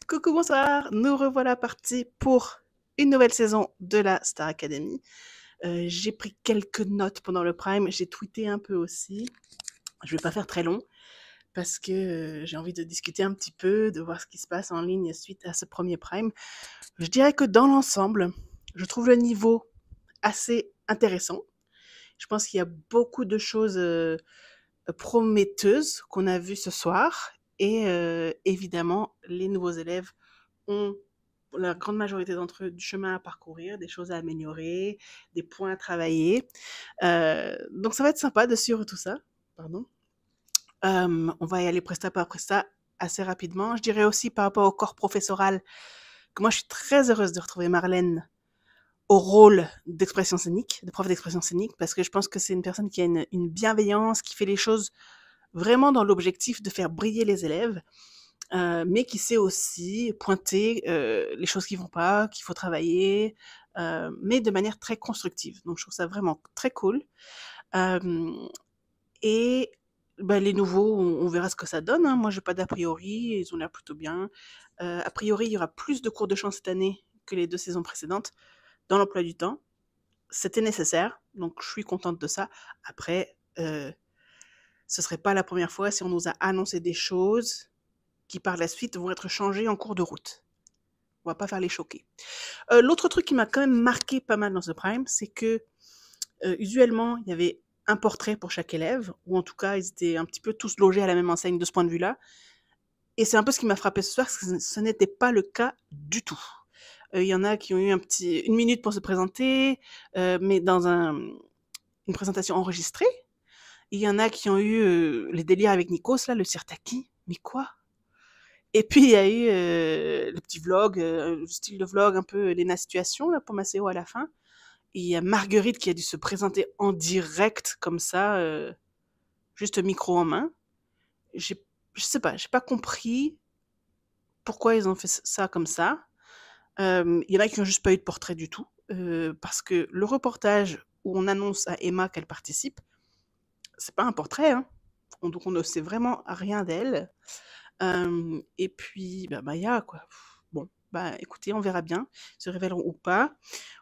Coucou, bonsoir, nous revoilà partis pour une nouvelle saison de la Star Academy. J'ai pris quelques notes pendant le Prime, j'ai tweeté un peu aussi. Je vais pas faire très long parce que j'ai envie de discuter un petit peu, de voir ce qui se passe en ligne suite à ce premier Prime. Je dirais que dans l'ensemble, je trouve le niveau assez intéressant. Je pense qu'il y a beaucoup de choses prometteuses qu'on a vues ce soir et évidemment, les nouveaux élèves ont, pour la grande majorité d'entre eux, du chemin à parcourir, des choses à améliorer, des points à travailler. Donc ça va être sympa de suivre tout ça. Pardon. On va y aller presta par presta assez rapidement. Je dirais aussi par rapport au corps professoral que moi je suis très heureuse de retrouver Marlène au rôle d'expression scénique, de prof d'expression scénique, parce que je pense que c'est une personne qui a une bienveillance, qui fait les choses vraiment dans l'objectif de faire briller les élèves, mais qui sait aussi pointer les choses qui vont pas, qu'il faut travailler, mais de manière très constructive. Donc je trouve ça vraiment très cool. Euh, et ben, les nouveaux, on verra ce que ça donne. Hein. Moi, j'ai pas d'a priori, ils ont l'air plutôt bien. A priori, il y aura plus de cours de chant cette année que les 2 saisons précédentes dans l'emploi du temps. C'était nécessaire, donc je suis contente de ça. Après, ce serait pas la première fois si on nous a annoncé des choses qui par la suite vont être changées en cours de route. On va pas faire les choquer. L'autre truc qui m'a quand même marqué pas mal dans ce Prime, c'est que usuellement, il y avait un portrait pour chaque élève, ou en tout cas, ils étaient un petit peu tous logés à la même enseigne de ce point de vue-là. Et c'est un peu ce qui m'a frappé ce soir, parce que ce n'était pas le cas du tout. Il y en a qui ont eu une minute pour se présenter, mais dans une présentation enregistrée. Il y en a qui ont eu les délires avec Nikos, là, le sirtaki. Mais quoi? Et puis, il y a eu le petit vlog, style de vlog un peu Lena Situation, là, pour Maceo à la fin. Et il y a Marguerite qui a dû se présenter en direct, comme ça, juste micro en main. J'ai, je sais pas, j'ai pas compris pourquoi ils ont fait ça comme ça. Il y en a qui ont juste pas eu de portrait du tout, parce que le reportage où on annonce à Emma qu'elle participe, c'est pas un portrait, hein. Donc on ne sait vraiment rien d'elle. Et puis, bah, Maya, quoi. Bon, bah, écoutez, on verra bien, se révéleront ou pas.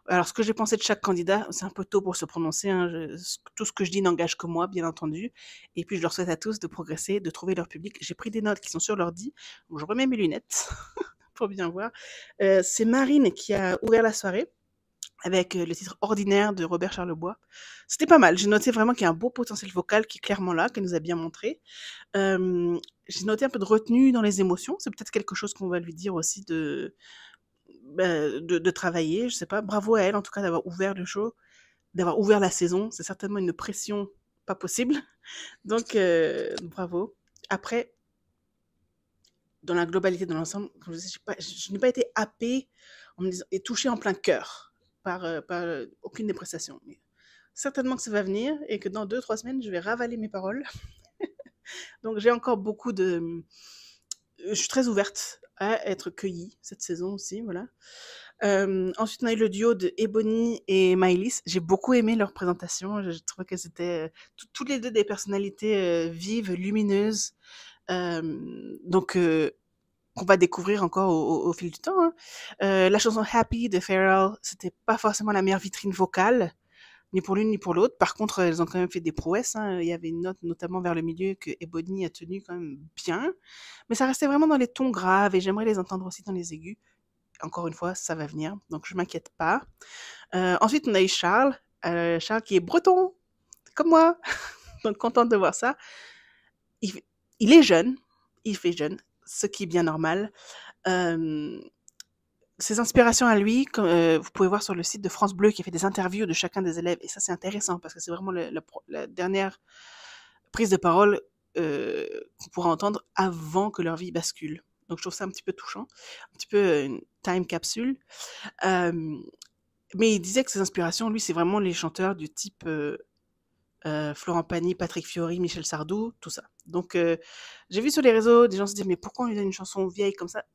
Alors, ce que j'ai pensé de chaque candidat, c'est un peu tôt pour se prononcer. Hein, tout ce que je dis n'engage que moi, bien entendu. Et puis, je leur souhaite à tous de progresser, de trouver leur public. J'ai pris des notes qui sont sur l'ordi. Donc, je remets mes lunettes pour bien voir. C'est Marine qui a ouvert la soirée avec le titre Ordinaire de Robert Charlebois. C'était pas mal. J'ai noté vraiment qu'il y a un beau potentiel vocal qui est clairement là, qu'elle nous a bien montré. J'ai noté un peu de retenue dans les émotions. C'est peut-être quelque chose qu'on va lui dire aussi de travailler. Je sais pas. Bravo à elle, en tout cas, d'avoir ouvert le show, d'avoir ouvert la saison. C'est certainement une pression pas possible. Donc, bravo. Après, dans la globalité de l'ensemble, comme je disais, je n'ai pas été happée et touchée en plein cœur par aucune des prestations. Mais certainement que ça va venir et que dans 2, 3 semaines, je vais ravaler mes paroles. Donc, j'ai encore beaucoup de. Je suis très ouverte à être cueillie cette saison aussi, voilà. Ensuite, on a eu le duo de Ebony et Maëlys. J'ai beaucoup aimé leur présentation. Je trouvais que c'était toutes les deux des personnalités vives, lumineuses. Donc, qu'on va découvrir encore au fil du temps. Hein. La chanson Happy de Pharrell, c'était pas forcément la meilleure vitrine vocale, ni pour l'une ni pour l'autre. Par contre, elles ont quand même fait des prouesses. Hein. Il y avait une note, notamment vers le milieu, que Ebony a tenue quand même bien. Mais ça restait vraiment dans les tons graves et j'aimerais les entendre aussi dans les aigus. Encore une fois, ça va venir, donc je m'inquiète pas. Ensuite, on a eu Charles. Charles qui est breton, comme moi. Donc contente de voir ça. Il, il est jeune, il fait jeune, ce qui est bien normal. Ses inspirations à lui, comme, vous pouvez voir sur le site de France Bleu qui a fait des interviews de chacun des élèves. Et ça, c'est intéressant parce que c'est vraiment la dernière prise de parole qu'on pourra entendre avant que leur vie bascule. Donc je trouve ça un petit peu touchant, un petit peu une time capsule. Mais il disait que ses inspirations, lui, c'est vraiment les chanteurs du type Florent Pagny, Patrick Fiori, Michel Sardou, tout ça. Donc j'ai vu sur les réseaux des gens se dire mais pourquoi on lui donne une chanson vieille comme ça?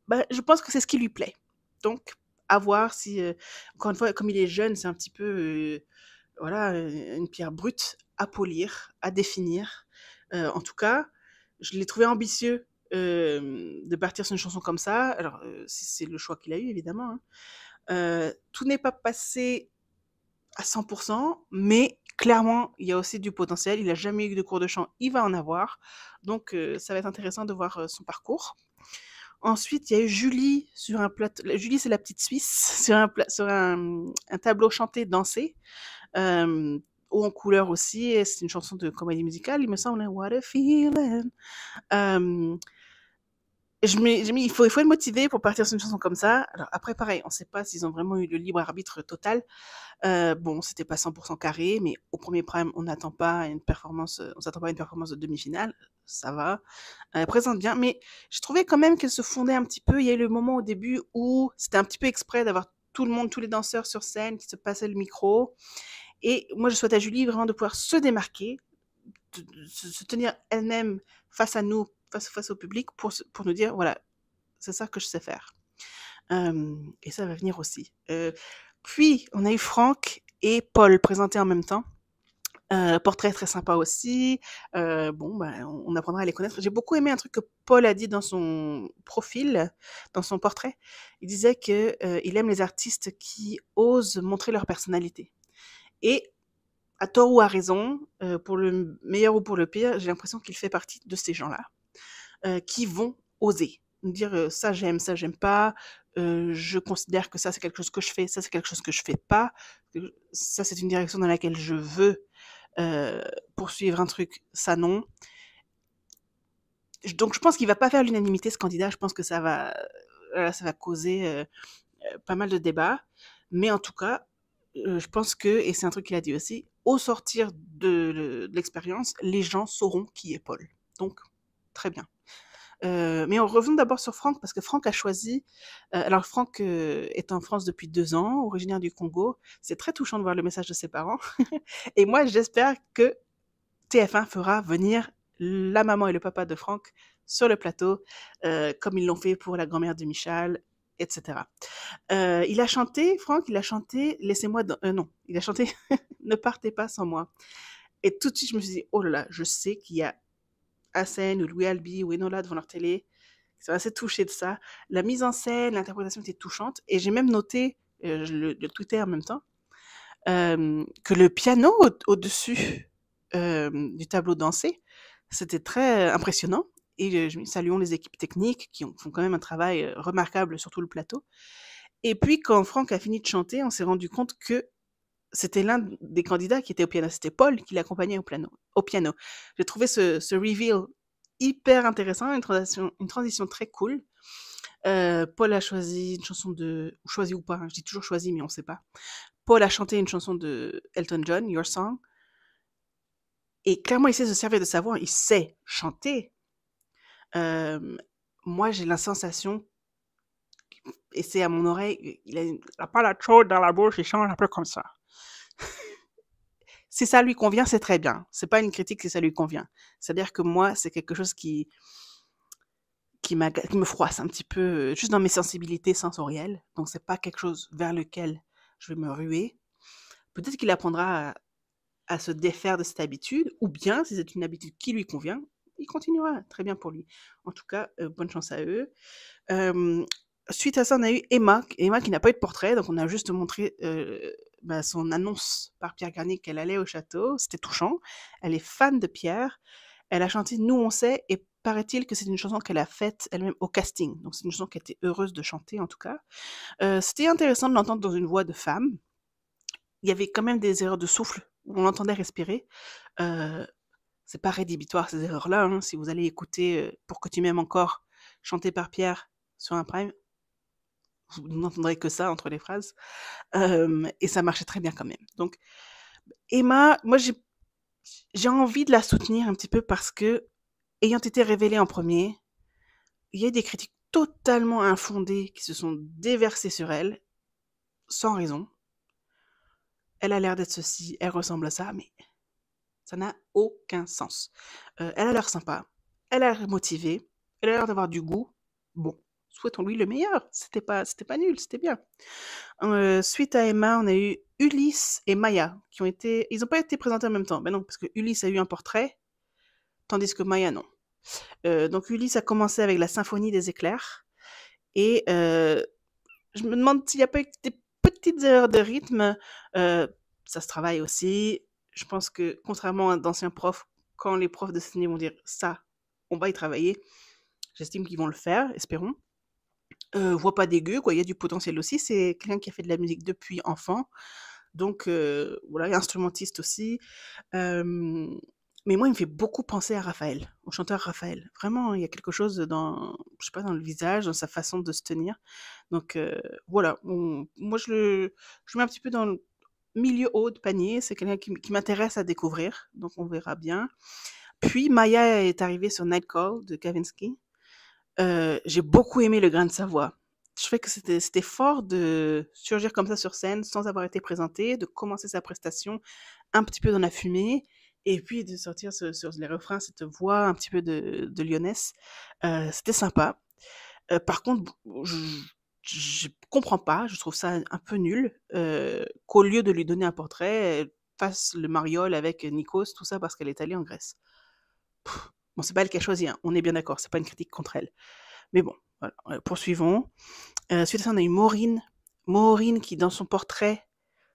Bah, je pense que c'est ce qui lui plaît. Donc à voir si, encore une fois, comme il est jeune, c'est un petit peu voilà, une pierre brute à polir, à définir. En tout cas, je l'ai trouvé ambitieux de partir sur une chanson comme ça. Alors, c'est le choix qu'il a eu, évidemment, hein. Tout n'est pas passé à 100%, mais clairement, il y a aussi du potentiel. Il a jamais eu de cours de chant, il va en avoir. Donc, ça va être intéressant de voir son parcours. Ensuite, il y a eu Julie sur un plateau. Julie, c'est la petite Suisse, sur un tableau chanté, dansé, haut en couleur aussi. Et c'est une chanson de comédie musicale, il me semble. What a feeling. Euh, j'ai mis, il faut être motivé pour partir sur une chanson comme ça. Alors après, pareil, on ne sait pas s'ils ont vraiment eu le libre arbitre total. Bon, c'était pas 100% carré, mais au premier prime, on n'attend pas une performance, on s'attend pas à une performance de demi-finale. Ça va. Elle présente bien, mais je trouvais quand même qu'elle se fondait un petit peu. Il y a eu le moment au début où c'était un petit peu exprès d'avoir tout le monde, tous les danseurs sur scène qui se passaient le micro. Et moi, je souhaite à Julie vraiment de pouvoir se démarquer, de se tenir elle-même face à nous, face au public, pour nous dire, voilà, c'est ça que je sais faire. Et ça va venir aussi. Puis, on a eu Franck et Paul présentés en même temps. Portrait très sympa aussi. Bon, ben, on apprendra à les connaître. J'ai beaucoup aimé un truc que Paul a dit dans son profil, dans son portrait. Il disait que il aime les artistes qui osent montrer leur personnalité. Et à tort ou à raison, pour le meilleur ou pour le pire, j'ai l'impression qu'il fait partie de ces gens-là qui vont oser dire ça j'aime pas, je considère que ça c'est quelque chose que je fais, ça c'est quelque chose que je fais pas, ça c'est une direction dans laquelle je veux poursuivre un truc, ça non. Donc je pense qu'il va pas faire l'unanimité ce candidat, je pense que ça va causer pas mal de débats, mais en tout cas, je pense que, et c'est un truc qu'il a dit aussi, au sortir de l'expérience, les gens sauront qui est Paul. Donc, très bien. Mais revenons d'abord sur Franck, parce que Franck a choisi. Alors, Franck est en France depuis 2 ans, originaire du Congo. C'est très touchant de voir le message de ses parents. Et moi, j'espère que TF1 fera venir la maman et le papa de Franck sur le plateau, comme ils l'ont fait pour la grand-mère de Michal, etc. Il a chanté, Franck, il a chanté Laissez-moi. Non, il a chanté Ne partez pas sans moi. Et tout de suite, je me suis dit, oh là là, je sais qu'il y a Hassen ou Louis Albi ou Enola devant leur télé qui sont assez touchés de ça. La mise en scène, l'interprétation était touchante. Et j'ai même noté, je le tweetais en même temps, que le piano au-dessus du tableau dansé, c'était très impressionnant. Et saluons les équipes techniques qui font quand même un travail remarquable sur tout le plateau. Et puis, quand Franck a fini de chanter, on s'est rendu compte que c'était l'un des candidats qui était au piano. C'était Paul qui l'accompagnait au piano. J'ai trouvé ce reveal hyper intéressant, une transition très cool. Paul a choisi une chanson de... Choisi ou pas, hein, je dis toujours choisi, mais on ne sait pas. Paul a chanté une chanson de Elton John, Your Song. Et clairement, il sait se servir de sa voix. Il sait chanter. Moi, j'ai la sensation, et c'est à mon oreille, il a pas la chaude dans la bouche, il chante un peu comme ça. Si ça lui convient, c'est très bien. C'est pas une critique si ça lui convient. C'est-à-dire que moi, c'est quelque chose qui me froisse un petit peu, juste dans mes sensibilités sensorielles. Donc, c'est pas quelque chose vers lequel je vais me ruer. Peut-être qu'il apprendra à se défaire de cette habitude, ou bien, si c'est une habitude qui lui convient, il continuera. Très bien pour lui. En tout cas, bonne chance à eux. Suite à ça, on a eu Emma qui n'a pas eu de portrait, donc on a juste montré son annonce par Pierre Garnier qu'elle allait au château. C'était touchant. Elle est fan de Pierre. Elle a chanté Nous on sait, et paraît-il que c'est une chanson qu'elle a faite elle-même au casting. Donc c'est une chanson qu'elle était heureuse de chanter en tout cas. C'était intéressant de l'entendre dans une voix de femme. Il y avait quand même des erreurs de souffle, où on l'entendait respirer. C'est pas rédhibitoire ces erreurs-là, hein. Si vous allez écouter Pour que tu m'aimes encore, chanté par Pierre sur un prime, vous n'entendrez que ça entre les phrases. Et ça marchait très bien quand même. Donc, Emma, moi j'ai envie de la soutenir un petit peu parce que, ayant été révélée en premier, il y a des critiques totalement infondées qui se sont déversées sur elle, sans raison. Elle a l'air d'être ceci, elle ressemble à ça, mais ça n'a aucun sens. Elle a l'air sympa, elle a l'air motivée, elle a l'air d'avoir du goût. Bon, souhaitons-lui le meilleur. C'était pas nul, c'était bien. Suite à Emma, on a eu Ulysse et Maya, ils n'ont pas été présentés en même temps. Ben non, parce que Ulysse a eu un portrait, tandis que Maya, non. Donc Ulysse a commencé avec la symphonie des éclairs et je me demande s'il y a pas eu des petites erreurs de rythme. Ça se travaille aussi. Je pense que contrairement à d'anciens profs, quand les profs de ciné vont dire: «Ça, on va y travailler», j'estime qu'ils vont le faire, espérons. Voix pas dégueu quoi, il y a du potentiel aussi. C'est quelqu'un qui a fait de la musique depuis enfant, donc voilà, et instrumentiste aussi. Hem, mais moi, il me fait beaucoup penser à Raphaël, au chanteur Raphaël. Vraiment, il y a quelque chose dans, je sais pas, dans le visage, dans sa façon de se tenir. Donc voilà, moi je le mets un petit peu dans le milieu haut de panier. C'est quelqu'un qui m'intéresse à découvrir, donc on verra bien. Puis Maya est arrivée sur Night Call de Kavinsky. J'ai beaucoup aimé le grain de sa voix. Je trouvais que c'était fort de surgir comme ça sur scène sans avoir été présenté, de commencer sa prestation un petit peu dans la fumée et puis de sortir sur les refrains cette voix un petit peu de lyonnaise. C'était sympa. Par contre, je comprends pas, je trouve ça un peu nul, qu'au lieu de lui donner un portrait, elle fasse le mariole avec Nikos, tout ça parce qu'elle est allée en Grèce. Bon, c'est pas elle qui a choisi, hein, on est bien d'accord, c'est pas une critique contre elle. Mais bon, voilà, poursuivons. Suite à ça, on a eu Maureen. Maureen qui, dans son portrait,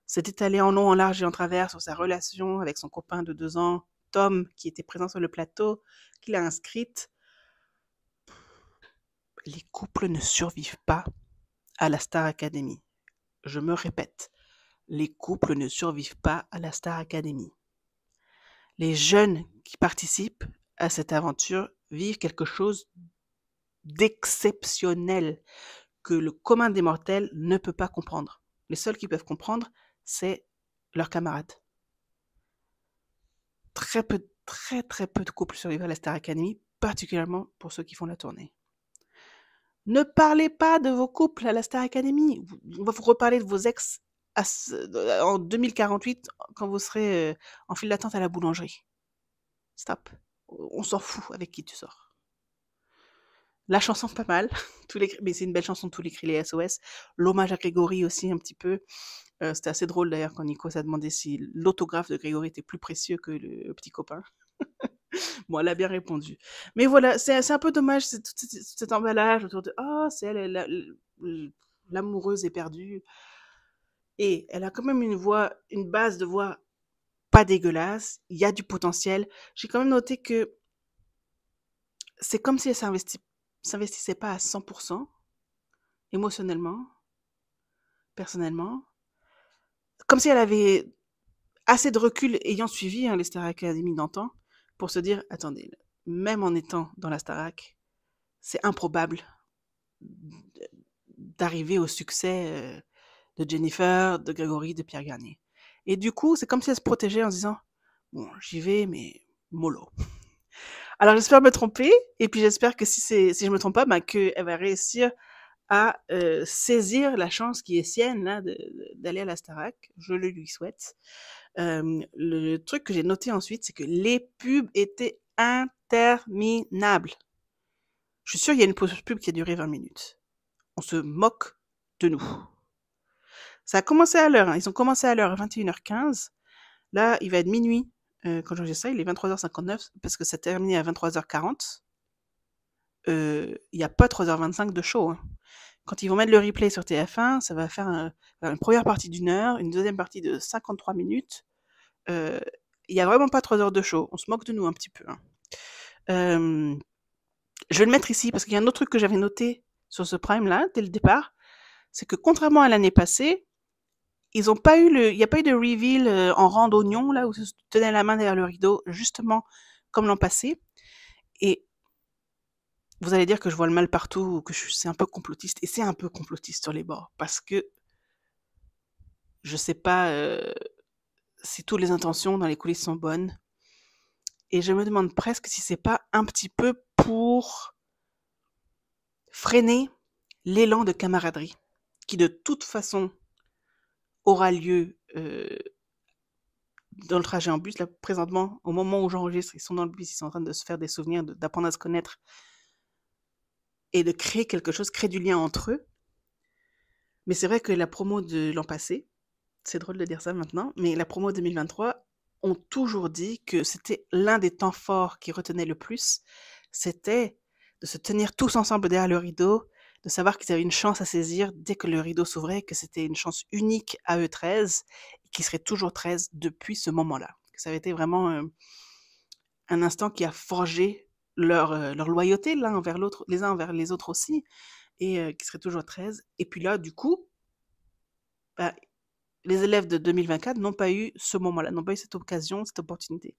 s'est étalée en long, en large et en travers sur sa relation avec son copain de 2 ans, Tom, qui était présent sur le plateau, qui l'a inscrite. Les couples ne survivent pas à la Star Academy. Je me répète, les couples ne survivent pas à la Star Academy. Les jeunes qui participent à cette aventure vivent quelque chose d'exceptionnel que le commun des mortels ne peut pas comprendre. Les seuls qui peuvent comprendre, c'est leurs camarades. Très peu de couples survivent à la Star Academy, particulièrement pour ceux qui font la tournée. Ne parlez pas de vos couples à la Star Academy. On va vous reparler de vos ex en 2048 quand vous serez en file d'attente à la boulangerie. Stop. On s'en fout avec qui tu sors. La chanson pas mal, mais c'est une belle chanson, tous les cris les SOS. L'hommage à Grégory aussi un petit peu. C'était assez drôle d'ailleurs quand Nico s'est demandé si l'autographe de Grégory était plus précieux que le petit copain. Bon, elle a bien répondu. Mais voilà, c'est un peu dommage cet emballage autour de oh, c'est elle, l'amoureuse est perdue. Et elle a quand même une voix, une base de voix pas dégueulasse. Il y a du potentiel. J'ai quand même noté que c'est comme si elle s'investissait pas à 100% émotionnellement, personnellement. Comme si elle avait assez de recul ayant suivi les Star Academy d'antan pour se dire attendez, même en étant dans la Starac, c'est improbable d'arriver au succès de Jennifer, de Grégory, de Pierre Garnier. Et du coup, c'est comme si elle se protégeait en se disant bon, j'y vais, mais mollo. Alors j'espère me tromper, et puis j'espère que si je me trompe pas, bah, qu'elle va réussir à saisir la chance qui est sienne là d'aller à la Starac. Je le lui souhaite. Le truc que j'ai noté ensuite, c'est que les pubs étaient interminables. Je suis sûre qu'il y a une pause pub qui a duré 20 minutes. On se moque de nous. Ça a commencé à l'heure, hein. Ils ont commencé à l'heure, à 21h15. Là, il va être minuit. Quand j'enregistre ça, il est 23h59 parce que ça terminé à 23h40. Il n'y a pas 3h25 de show, hein. Quand ils vont mettre le replay sur TF1, ça va faire une première partie d'1 heure, une deuxième partie de 53 minutes. Il n'y a vraiment pas 3 heures de show. On se moque de nous un petit peu, hein. Je vais le mettre ici parce qu'il y a un autre truc que j'avais noté sur ce Prime-là, dès le départ. C'est que contrairement à l'année passée, il n'y a pas eu de reveal en rang d'oignon, là, où se tenait la main derrière le rideau, justement comme l'an passé. Et vous allez dire que je vois le mal partout, ou que c'est un peu complotiste. Et c'est un peu complotiste sur les bords. Parce que je sais pas si toutes les intentions dans les coulisses sont bonnes. Et je me demande presque si c'est pas un petit peu pour freiner l'élan de camaraderie qui de toute façon aura lieu dans le trajet en bus. Là, présentement, au moment où j'enregistre, ils sont dans le bus, ils sont en train de se faire des souvenirs, d'apprendre à se connaître et de créer quelque chose, créer du lien entre eux. Mais c'est vrai que la promo de l'an passé, c'est drôle de dire ça maintenant, mais la promo 2023 ont toujours dit que c'était l'un des temps forts qui retenait le plus, c'était de se tenir tous ensemble derrière le rideau, de savoir qu'ils avaient une chance à saisir dès que le rideau s'ouvrait, que c'était une chance unique à eux 13, et qu'ils seraient toujours 13 depuis ce moment-là. Que ça avait été vraiment un instant qui a forgé leur loyauté l'un envers l'autre, les uns envers les autres aussi, et qui seraient toujours 13. Et puis là, du coup, bah, les élèves de 2024 n'ont pas eu ce moment-là, n'ont pas eu cette occasion, cette opportunité.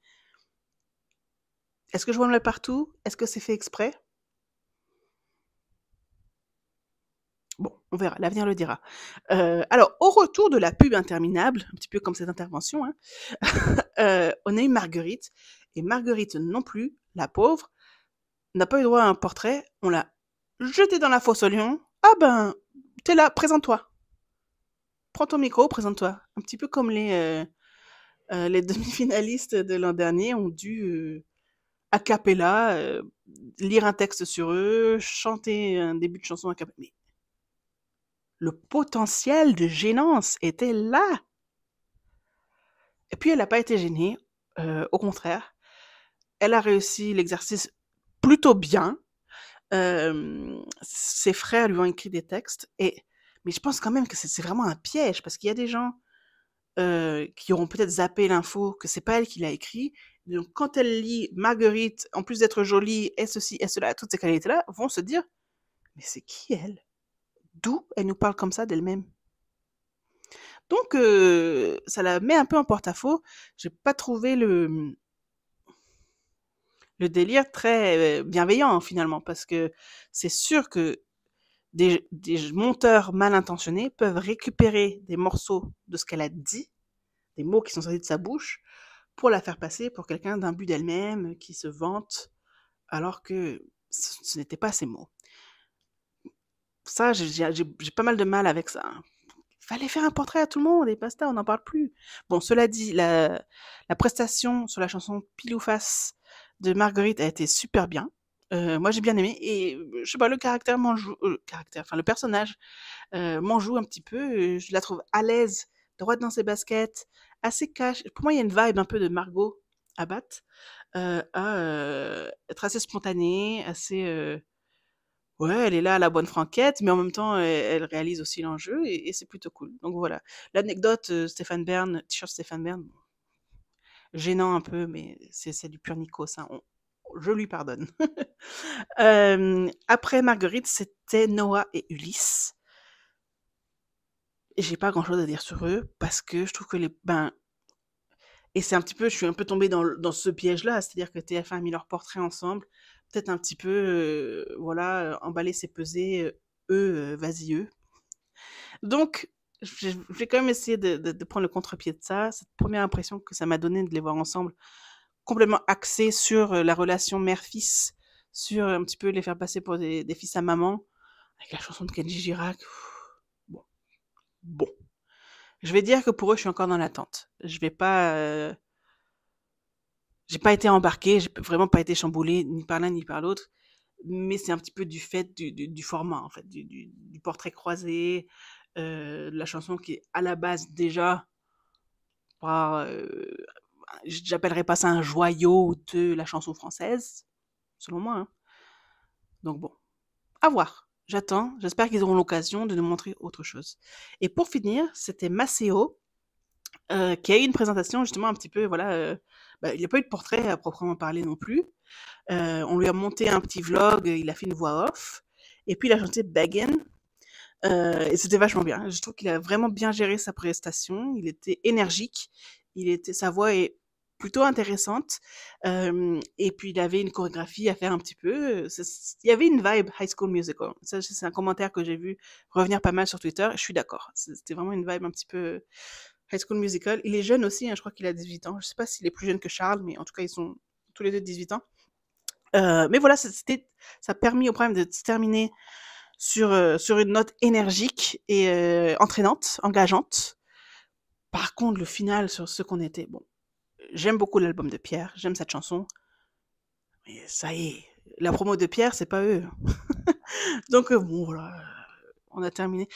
Est-ce que je vois le partout? Est-ce que c'est fait exprès? Bon, on verra, l'avenir le dira. Alors, au retour de la pub interminable, un petit peu comme cette intervention, hein, on a eu Marguerite. Et Marguerite non plus, la pauvre, n'a pas eu droit à un portrait. On l'a jetée dans la fosse au lion. Ah ben, t'es là, présente-toi. Prends ton micro, présente-toi. Un petit peu comme les demi-finalistes de l'an dernier ont dû a cappella lire un texte sur eux, chanter un début de chanson a cappella. Mais le potentiel de gênance était là. Et puis elle n'a pas été gênée, au contraire. Elle a réussi l'exercice plutôt bien. Ses frères lui ont écrit des textes. Mais je pense quand même que c'est vraiment un piège, parce qu'il y a des gens qui auront peut-être zappé l'info que c'est pas elle qui l'a écrit. Donc quand elle lit Marguerite, en plus d'être jolie, et ceci, et cela, toutes ces qualités-là, vont se dire, mais c'est qui elle? D'où elle nous parle comme ça d'elle-même? Donc ça la met un peu en porte-à-faux. J'ai pas trouvé le délire très bienveillant finalement, parce que c'est sûr que des monteurs mal intentionnés peuvent récupérer des morceaux de ce qu'elle a dit, des mots qui sont sortis de sa bouche, pour la faire passer pour quelqu'un d'imbu d'elle-même, qui se vante, alors que ce n'était pas ses mots. Ça, j'ai pas mal de mal avec ça. Il fallait faire un portrait à tout le monde et basta, on n'en parle plus. Bon, cela dit, la prestation sur la chanson Pile ou Face de Marguerite a été super bien. Moi, j'ai bien aimé. Et je sais pas, le caractère m'en joue, enfin, le personnage m'en joue un petit peu. Je la trouve à l'aise, droite dans ses baskets, assez cash. Pour moi, il y a une vibe un peu de Margot Abat, à être assez spontanée, assez. Ouais, elle est là à la bonne franquette, mais en même temps, elle réalise aussi l'enjeu, et c'est plutôt cool. Donc voilà. L'anecdote, Stéphane Bern, t-shirt Stéphane Bern, bon, gênant un peu, mais c'est du pur Nikos, hein. Je lui pardonne. Après Marguerite, c'était Noah et Ulysse. Et j'ai pas grand-chose à dire sur eux, parce que je trouve que et c'est un petit peu, je suis un peu tombée dans ce piège-là, c'est-à-dire que TF1 a mis leurs portraits ensemble, peut-être un petit peu, voilà, emballer, c'est peser, eux, vas-y eux. Donc, je vais quand même essayer de prendre le contre-pied de ça. Cette première impression que ça m'a donné de les voir ensemble, complètement axée sur la relation mère-fils, sur un petit peu les faire passer pour des fils à maman, avec la chanson de Kenji Girac. Bon, bon. Je vais dire que pour eux, je suis encore dans l'attente. Je vais pas, j'ai pas été embarquée, j'ai vraiment pas été chamboulée ni par l'un ni par l'autre, mais c'est un petit peu du fait du format, en fait, du portrait croisé, de la chanson qui est à la base déjà pas, j'appellerais pas ça un joyau de la chanson française, selon moi, hein. Donc bon, à voir. J'attends, j'espère qu'ils auront l'occasion de nous montrer autre chose. Et pour finir, c'était Maceo, qui a eu une présentation justement un petit peu, voilà, il n'y a pas eu de portrait à proprement parler non plus. On lui a monté un petit vlog, il a fait une voix off, et puis il a chanté Beggin', et c'était vachement bien. Je trouve qu'il a vraiment bien géré sa prestation, il était énergique, sa voix est plutôt intéressante, et puis il avait une chorégraphie à faire un petit peu. Il y avait une vibe High School Musical. Ça, c'est un commentaire que j'ai vu revenir pas mal sur Twitter, et je suis d'accord. C'était vraiment une vibe un petit peu High School Musical. Il est jeune aussi, hein, je crois qu'il a 18 ans. Je sais pas s'il est plus jeune que Charles, mais en tout cas, ils sont tous les deux de 18 ans. Mais voilà, ça a permis au problème de se terminer sur une note énergique et entraînante, engageante. Par contre, le final sur ce qu'on était, bon, j'aime beaucoup l'album de Pierre, j'aime cette chanson, mais ça y est, la promo de Pierre, c'est pas eux. Donc bon, voilà, on a terminé.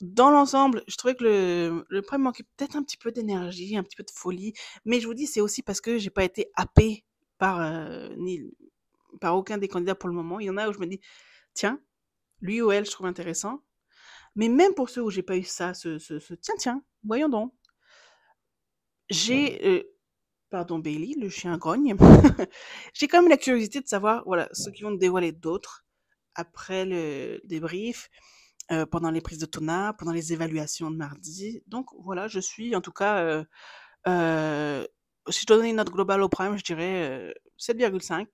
Dans l'ensemble, je trouvais que le problème manquait peut-être un petit peu d'énergie, un petit peu de folie, mais je vous dis, c'est aussi parce que j'ai pas été happée par ni par aucun des candidats pour le moment. Il y en a où je me dis: «Tiens, lui ou elle, je trouve intéressant». Mais même pour ceux où j'ai pas eu ça, ce «Tiens, tiens, voyons donc». J'ai, pardon Bailey, le chien grogne. J'ai quand même la curiosité de savoir, voilà, ce qu'ils vont dévoiler d'autres après le débrief, pendant les prises de Tona, pendant les évaluations de mardi. Donc voilà, je suis en tout cas, si je dois donner une note globale au Prime, je dirais, 7,5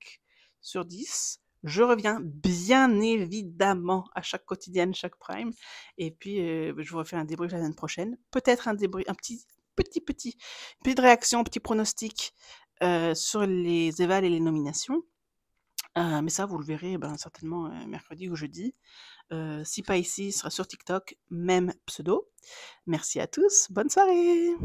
sur 10. Je reviens bien évidemment à chaque quotidienne, chaque Prime et puis, je vous refais un débrief la semaine prochaine. Peut-être un débrief, un petite réaction, petit pronostic, sur les évals et les nominations. Mais ça, vous le verrez, ben, certainement, mercredi ou jeudi. Si pas ici, ce sera sur TikTok, même pseudo. Merci à tous, bonne soirée!